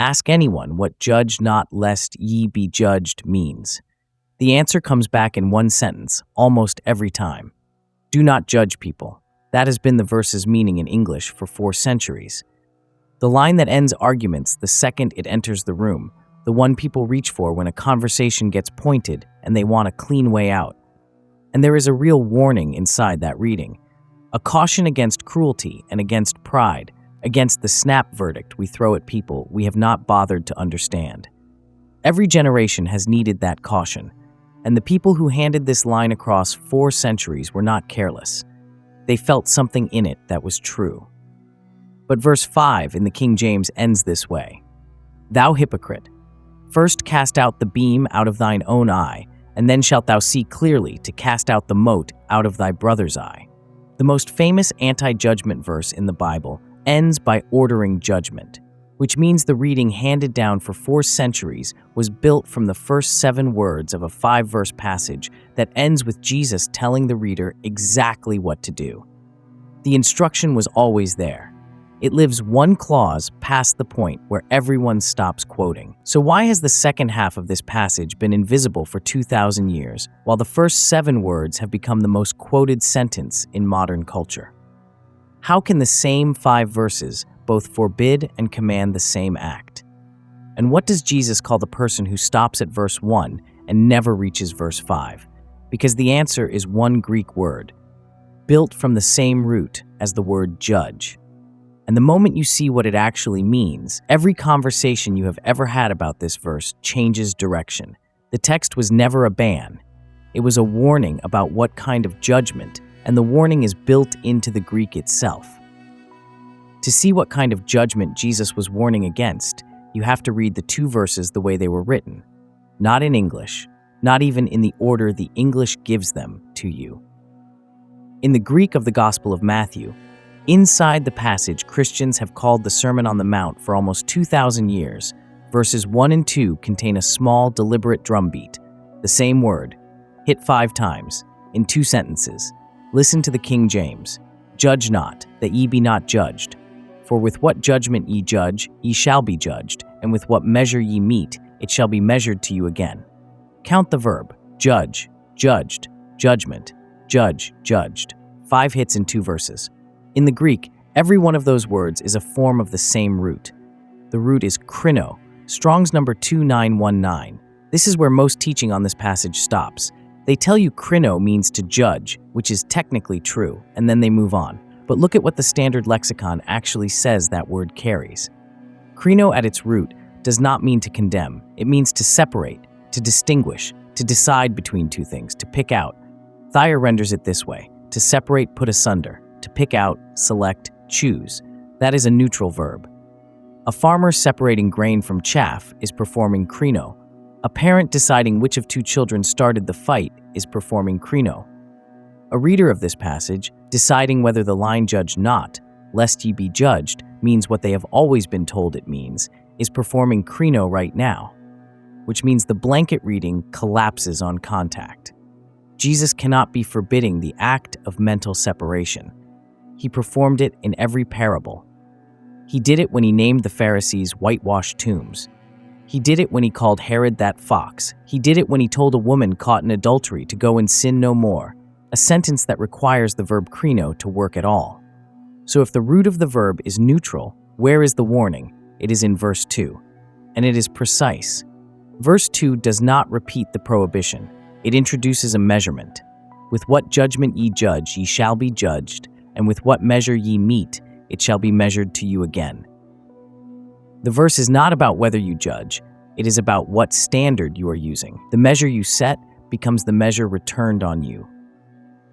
Ask anyone what judge not lest ye be judged means. The answer comes back in one sentence almost every time. Do not judge people. That has been the verse's meaning in English for 4 centuries. The line that ends arguments the second it enters the room, the one people reach for when a conversation gets pointed and they want a clean way out. And there is a real warning inside that reading, a caution against cruelty and against pride, against the snap verdict we throw at people we have not bothered to understand. Every generation has needed that caution, and the people who handed this line across 4 centuries were not careless. They felt something in it that was true. But verse 5 in the King James ends this way. Thou hypocrite, first cast out the beam out of thine own eye, and then shalt thou see clearly to cast out the mote out of thy brother's eye. The most famous anti-judgment verse in the Bible ends by ordering judgment, which means the reading handed down for 4 centuries was built from the first 7 words of a 5-verse passage that ends with Jesus telling the reader exactly what to do. The instruction was always there. It lives 1 clause past the point where everyone stops quoting. So why has the second half of this passage been invisible for 2,000 years, while the first 7 words have become the most quoted sentence in modern culture? How can the same 5 verses both forbid and command the same act? And what does Jesus call the person who stops at verse 1 and never reaches verse 5? Because the answer is 1 Greek word, built from the same root as the word judge. And the moment you see what it actually means, every conversation you have ever had about this verse changes direction. The text was never a ban. It was a warning about what kind of judgment, and the warning is built into the Greek itself. To see what kind of judgment Jesus was warning against, you have to read the 2 verses the way they were written, not in English, not even in the order the English gives them to you. In the Greek of the Gospel of Matthew, inside the passage Christians have called the Sermon on the Mount for almost 2,000 years, verses 1 and 2 contain a small, deliberate drumbeat, the same word, hit 5 times, in 2 sentences. Listen to the King James. Judge not, that ye be not judged. For with what judgment ye judge, ye shall be judged, and with what measure ye mete, it shall be measured to you again. Count the verb, judge, judged, judgment, judge, judged. 5 hits in 2 verses. In the Greek, every one of those words is a form of the same root. The root is krinō, Strong's number 2919. This is where most teaching on this passage stops. They tell you krinō means to judge, which is technically true, and then they move on. But look at what the standard lexicon actually says that word carries. Krinō at its root does not mean to condemn. It means to separate, to distinguish, to decide between 2 things, to pick out. Thayer renders it this way: to separate, put asunder, to pick out, select, choose. That is a neutral verb. A farmer separating grain from chaff is performing krinō. A parent deciding which of 2 children started the fight is performing krinō. A reader of this passage deciding whether the line judge not, lest ye be judged, means what they have always been told it means, is performing krinō right now, which means the blanket reading collapses on contact. Jesus cannot be forbidding the act of mental separation. He performed it in every parable. He did it when he named the Pharisees whitewashed tombs. He did it when he called Herod that fox. He did it when he told a woman caught in adultery to go and sin no more, a sentence that requires the verb krinō to work at all. So if the root of the verb is neutral, where is the warning? It is in verse 2, and it is precise. Verse 2 does not repeat the prohibition. It introduces a measurement. With what judgment ye judge, ye shall be judged, and with what measure ye mete, it shall be measured to you again. The verse is not about whether you judge, it is about what standard you are using. The measure you set becomes the measure returned on you,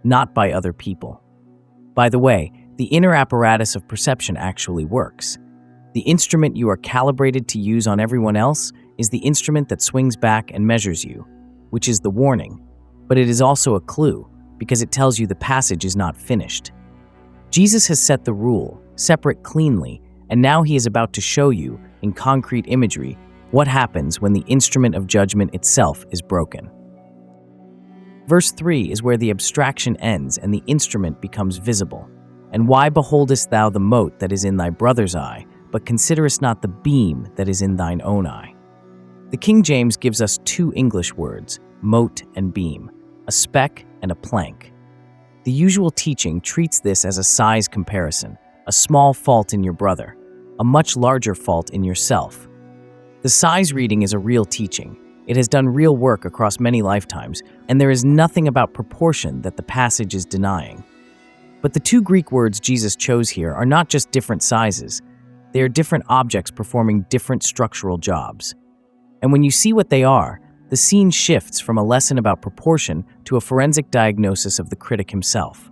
not by other people. By the way, the inner apparatus of perception actually works. The instrument you are calibrated to use on everyone else is the instrument that swings back and measures you, which is the warning, but it is also a clue because it tells you the passage is not finished. Jesus has set the rule, separate cleanly, and now he is about to show you, in concrete imagery, what happens when the instrument of judgment itself is broken. Verse 3 is where the abstraction ends and the instrument becomes visible. And why beholdest thou the mote that is in thy brother's eye, but considerest not the beam that is in thine own eye. The King James gives us two English words, mote and beam, a speck and a plank. The usual teaching treats this as a size comparison, a small fault in your brother, a much larger fault in yourself. The size reading is a real teaching. It has done real work across many lifetimes, and there is nothing about proportion that the passage is denying. But the two Greek words Jesus chose here are not just different sizes. They are different objects performing different structural jobs. And when you see what they are, the scene shifts from a lesson about proportion to a forensic diagnosis of the critic himself.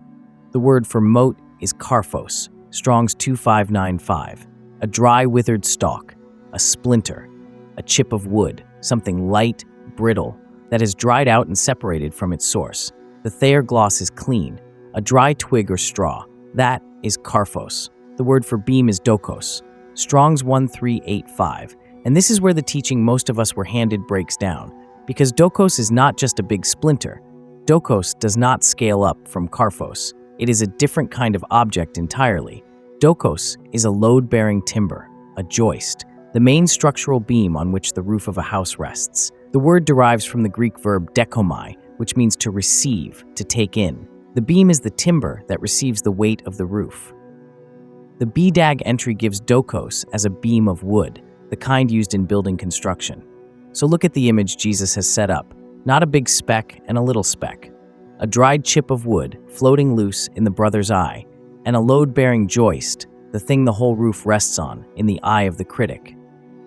The word for mote is karphos, Strong's 2595, a dry, withered stalk, a splinter, a chip of wood, something light, brittle, that has dried out and separated from its source. The Thayer gloss is clean, a dry twig or straw. That is karphos. The word for beam is dokos, Strong's 1385, and this is where the teaching most of us were handed breaks down, because dokos is not just a big splinter. Dokos does not scale up from karphos. It is a different kind of object entirely. Dokos is a load-bearing timber, a joist, the main structural beam on which the roof of a house rests. The word derives from the Greek verb dekomai, which means to receive, to take in. The beam is the timber that receives the weight of the roof. The BDAG entry gives dokos as a beam of wood, the kind used in building construction. So look at the image Jesus has set up, not a big speck and a little speck. A dried chip of wood floating loose in the brother's eye, and a load-bearing joist, the thing the whole roof rests on, in the eye of the critic.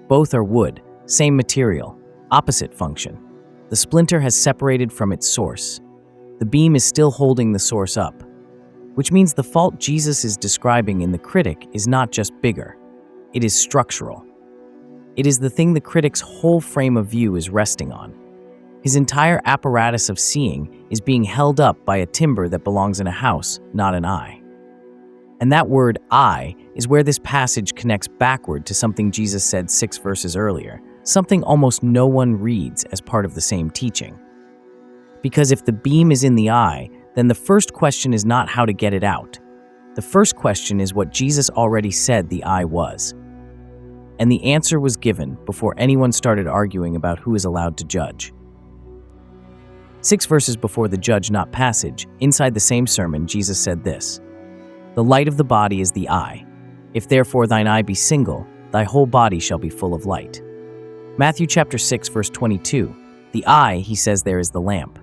Both are wood, same material, opposite function. The splinter has separated from its source. The beam is still holding the source up, which means the fault Jesus is describing in the critic is not just bigger. It is structural. It is the thing the critic's whole frame of view is resting on. His entire apparatus of seeing is being held up by a timber that belongs in a house, not an eye. And that word eye is where this passage connects backward to something Jesus said 6 verses earlier, something almost no one reads as part of the same teaching. Because if the beam is in the eye, then the first question is not how to get it out. The first question is what Jesus already said the eye was. And the answer was given before anyone started arguing about who is allowed to judge. 6 verses before the judge not passage, inside the same sermon, Jesus said this: "The light of the body is the eye. If therefore thine eye be single, thy whole body shall be full of light." Matthew chapter 6 verse 22, the eye, he says there, is the lamp,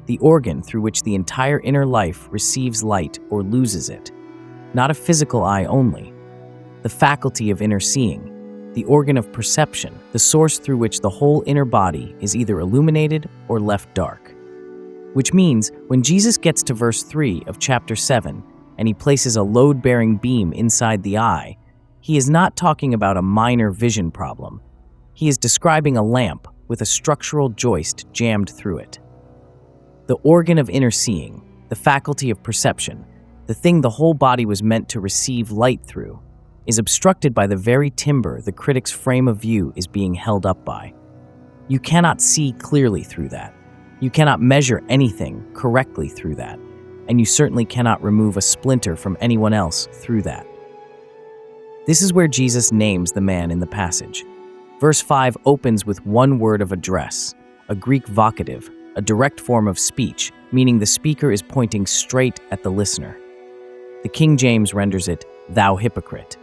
the organ through which the entire inner life receives light or loses it. Not a physical eye only. The faculty of inner seeing, the organ of perception, the source through which the whole inner body is either illuminated or left dark. Which means, when Jesus gets to verse 3 of chapter 7, and he places a load-bearing beam inside the eye, he is not talking about a minor vision problem. He is describing a lamp with a structural joist jammed through it. The organ of inner seeing, the faculty of perception, the thing the whole body was meant to receive light through, is obstructed by the very timber the critic's frame of view is being held up by. You cannot see clearly through that. You cannot measure anything correctly through that, and you certainly cannot remove a splinter from anyone else through that. This is where Jesus names the man in the passage. Verse 5 opens with one word of address, a Greek vocative, a direct form of speech, meaning the speaker is pointing straight at the listener. The King James renders it, "Thou hypocrite."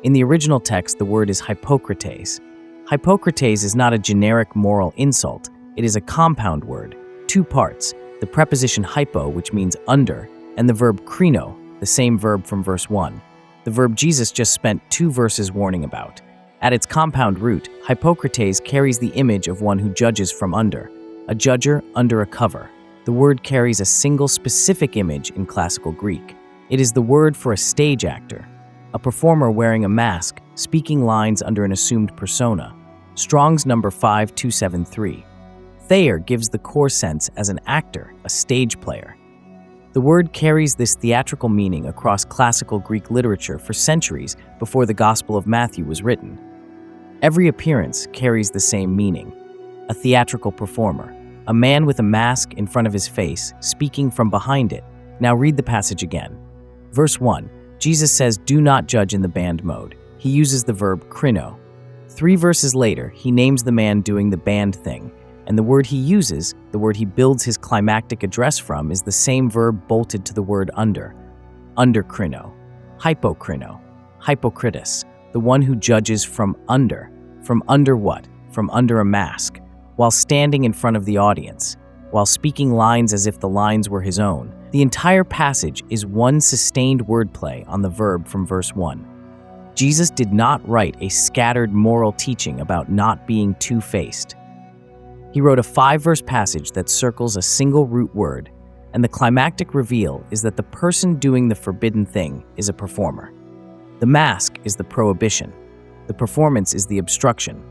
In the original text, the word is hypokritēs. Hypokritēs is not a generic moral insult. It is a compound word, 2 parts, the preposition hypo, which means under, and the verb krinō, the same verb from verse 1. The verb Jesus just spent 2 verses warning about. At its compound root, hypokritēs carries the image of one who judges from under, a judger under a cover. The word carries a single specific image in classical Greek. It is the word for a stage actor, a performer wearing a mask, speaking lines under an assumed persona. Strong's number 5273. Thayer gives the core sense as an actor, a stage player. The word carries this theatrical meaning across classical Greek literature for centuries before the Gospel of Matthew was written. Every appearance carries the same meaning. A theatrical performer, a man with a mask in front of his face, speaking from behind it. Now read the passage again. Verse 1, Jesus says, "Do not judge in the band mode." He He uses the verb krinō. 3 verses later, he names the man doing the band thing, and the word he uses, the word he builds his climactic address from, is the same verb bolted to the word under krinō, hypokrinō, hypokritēs, the one who judges from under what? From under a mask, while standing in front of the audience, while speaking lines as if the lines were his own. The entire passage is one sustained wordplay on the verb from verse 1. Jesus did not write a scattered moral teaching about not being two-faced. He wrote a 5-verse passage that circles a single root word, and the climactic reveal is that the person doing the forbidden thing is a performer. The mask is the prohibition, the performance is the obstruction,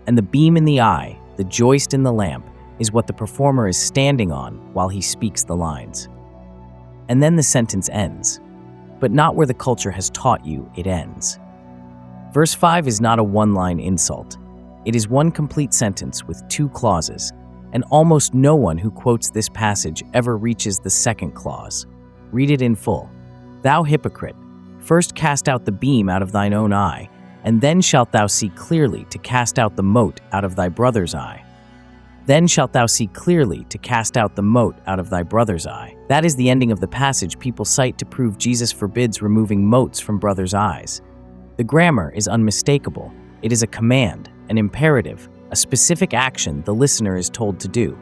and the beam in the eye, the joist in the lamp, is what the performer is standing on while he speaks the lines. And then the sentence ends, but not where the culture has taught you it ends. Verse 5 is not a one-line insult. It is one complete sentence with 2 clauses, and almost no one who quotes this passage ever reaches the second clause. Read it in full. Thou hypocrite, first cast out the beam out of thine own eye, and then shalt thou see clearly to cast out the mote out of thy brother's eye. Then shalt thou see clearly to cast out the mote out of thy brother's eye. That is the ending of the passage people cite to prove Jesus forbids removing motes from brothers' eyes. The grammar is unmistakable. It is a command, an imperative, a specific action the listener is told to do.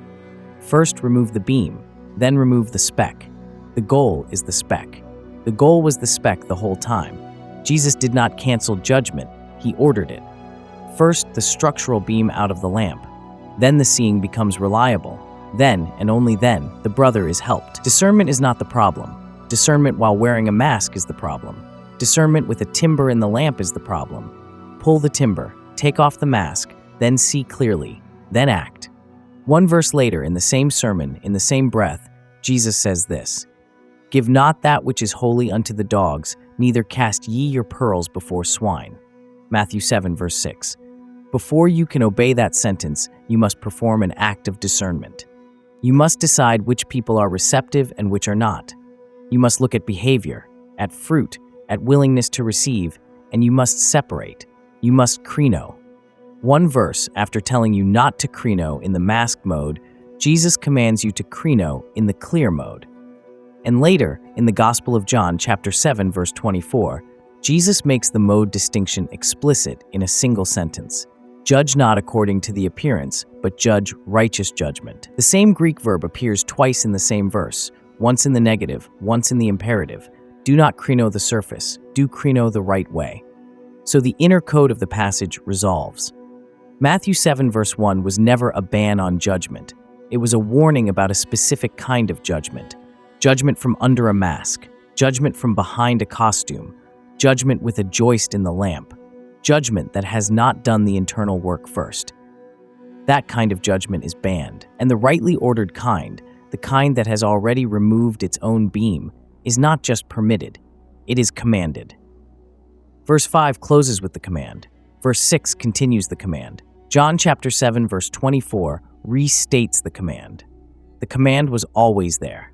First remove the beam, then remove the speck. The goal is the speck. The goal was the speck the whole time. Jesus did not cancel judgment, he ordered it. First, the structural beam out of the lamp. Then the seeing becomes reliable. Then, and only then, the brother is helped. Discernment is not the problem. Discernment while wearing a mask is the problem. Discernment with a timber in the lamp is the problem. Pull the timber, take off the mask, then see clearly, then act. 1 verse later in the same sermon, in the same breath, Jesus says this, Give not that which is holy unto the dogs, neither cast ye your pearls before swine. Matthew 7 verse 6. Before you can obey that sentence, you must perform an act of discernment. You must decide which people are receptive and which are not. You must look at behavior, at fruit, at willingness to receive, and you must separate. You must krinō. 1 verse after telling you not to krinō in the mask mode, Jesus commands you to krinō in the clear mode. And later, in the Gospel of John, chapter 7, verse 24, Jesus makes the mode distinction explicit in a single sentence. Judge not according to the appearance, but judge righteous judgment. The same Greek verb appears twice in the same verse, once in the negative, once in the imperative. Do not krinō the surface, do krinō the right way. So the inner code of the passage resolves. Matthew 7 verse 1 was never a ban on judgment. It was a warning about a specific kind of judgment. Judgment from under a mask, judgment from behind a costume, judgment with a joist in the lamp, judgment that has not done the internal work first. That kind of judgment is banned, and the rightly ordered kind, the kind that has already removed its own beam, is not just permitted, it is commanded. Verse 5 closes with the command. Verse 6 continues the command. John chapter 7 verse 24 restates the command. The command was always there.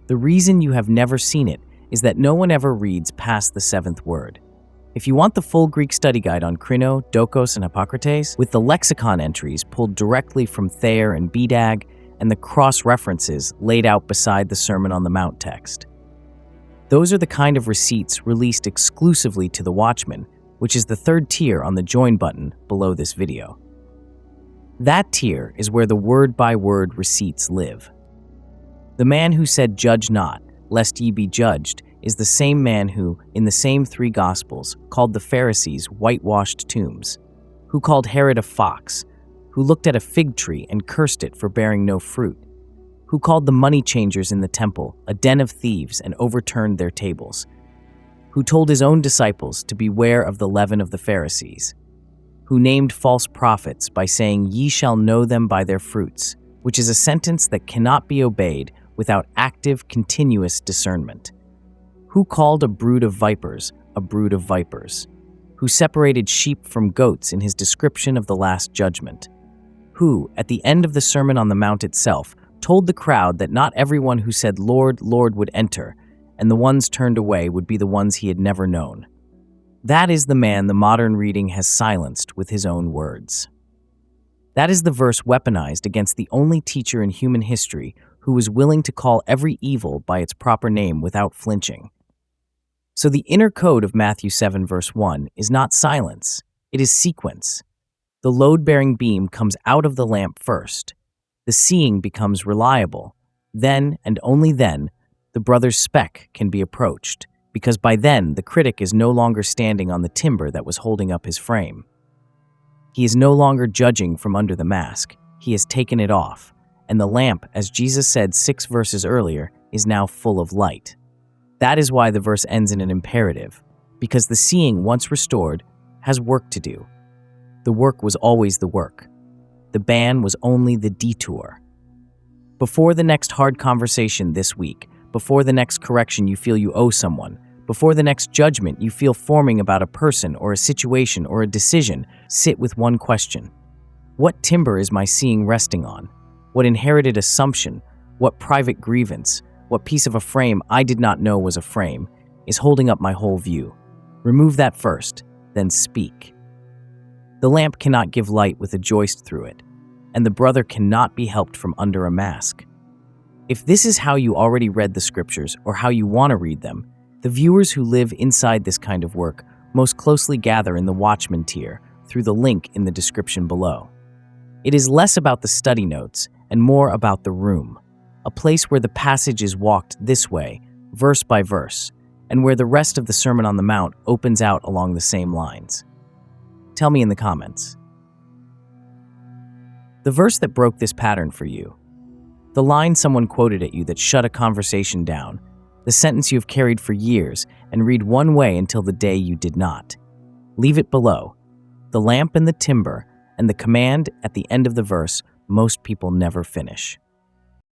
The reason you have never seen it is that no one ever reads past the 7th word. If you want the full Greek study guide on krinō, dokos, and hypokritēs, with the lexicon entries pulled directly from Thayer and Bedag, and the cross-references laid out beside the Sermon on the Mount text. Those are the kind of receipts released exclusively to the Watchman, which is the 3rd tier on the Join button below this video. That tier is where the word-by-word receipts live. The man who said, Judge not, lest ye be judged, is the same man who, in the same 3 Gospels, called the Pharisees whitewashed tombs, who called Herod a fox, who looked at a fig tree and cursed it for bearing no fruit, who called the money changers in the temple a den of thieves and overturned their tables, who told his own disciples to beware of the leaven of the Pharisees, who named false prophets by saying, Ye shall know them by their fruits, which is a sentence that cannot be obeyed without active, continuous discernment, who called a brood of vipers a brood of vipers, who separated sheep from goats in his description of the Last Judgment, who, at the end of the Sermon on the Mount itself, told the crowd that not everyone who said, Lord, Lord, would enter, and the ones turned away would be the ones he had never known. That is the man the modern reading has silenced with his own words. That is the verse weaponized against the only teacher in human history who was willing to call every evil by its proper name without flinching. So the inner code of Matthew 7 verse 1 is not silence, it is sequence. The load-bearing beam comes out of the lamp first. The seeing becomes reliable. Then, and only then, the brother's speck can be approached, because by then the critic is no longer standing on the timber that was holding up his frame. He is no longer judging from under the mask. He has taken it off, and the lamp, as Jesus said 6 verses earlier, is now full of light. That is why the verse ends in an imperative, because the seeing, once restored, has work to do. The work was always the work. The ban was only the detour. Before the next hard conversation this week, before the next correction you feel you owe someone, before the next judgment you feel forming about a person or a situation or a decision, sit with one question. What timber is my seeing resting on? What inherited assumption, what private grievance, what piece of a frame I did not know was a frame, is holding up my whole view? Remove that first, then speak. The lamp cannot give light with a joist through it, and the brother cannot be helped from under a mask. If this is how you already read the scriptures or how you want to read them, the viewers who live inside this kind of work most closely gather in the Watchman tier through the link in the description below. It is less about the study notes and more about the room, a place where the passage is walked this way, verse by verse, and where the rest of the Sermon on the Mount opens out along the same lines. Tell me in the comments. The verse that broke this pattern for you, the line someone quoted at you that shut a conversation down, the sentence you have carried for years and read one way until the day you did not. Leave it below. The lamp and the timber and the command at the end of the verse most people never finish.